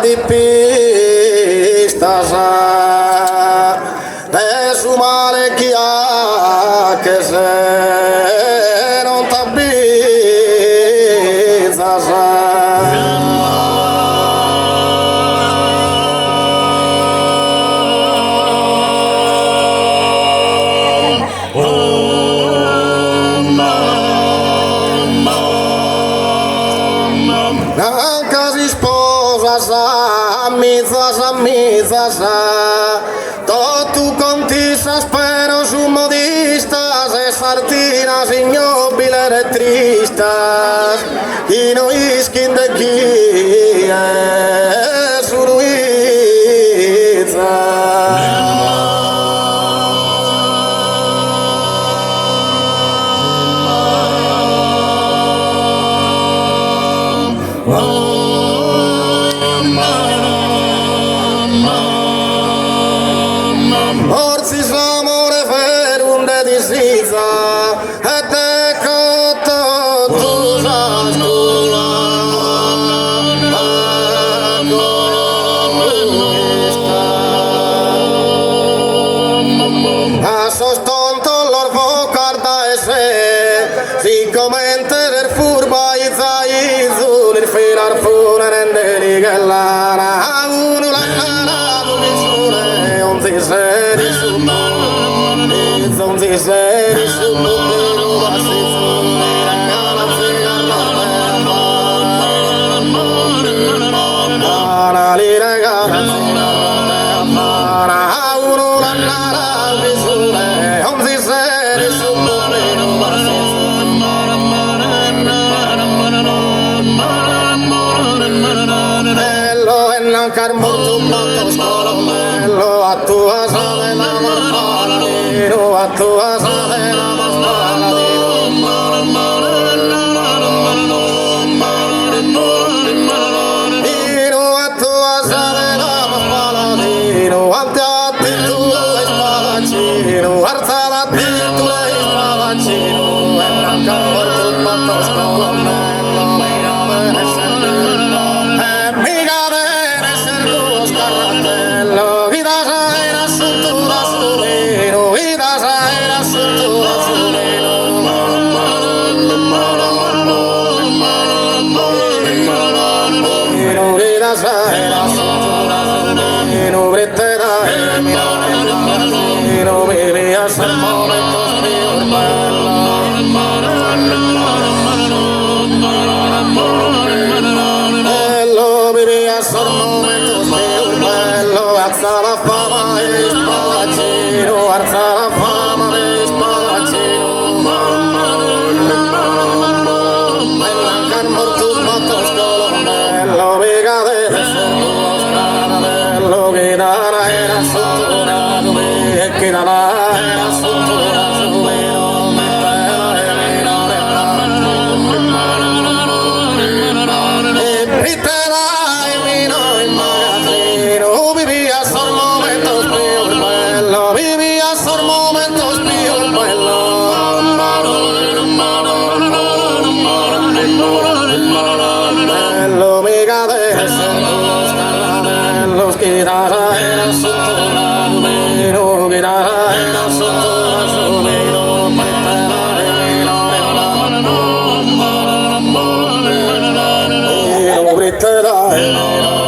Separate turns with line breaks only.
di pista de su male chi ha che se non t'abbizza anche si sposa mizza tu contista spero su modista se sardinas ignobile e tristas y no iskin de chi è su Luisa. Orsi l'amore ferum de disizza e de cotto tu s'ascola a sostonto l'orfo carda e se si commente del furba i zaizul il firar fune rende ligellana uno la seri su seri su a tua savena maladino, a tua savena maladino, a tua savena maladino, ante a te tu sei spadaccino, alzala a te tu sei spadaccino, e non cavor tu matto scolonnello, mica bene servillo, e mica bene servillo scarratello, alza la fama e spadaccino, alza la fama e spadaccino, nell'ancar morto matto scolonnello, mica deve essere tuo scaranello, che dana era sotto la nube, e che dana era sotto la nube, Guitarra era sotto la numero, guitarra era sotto la numero, brittera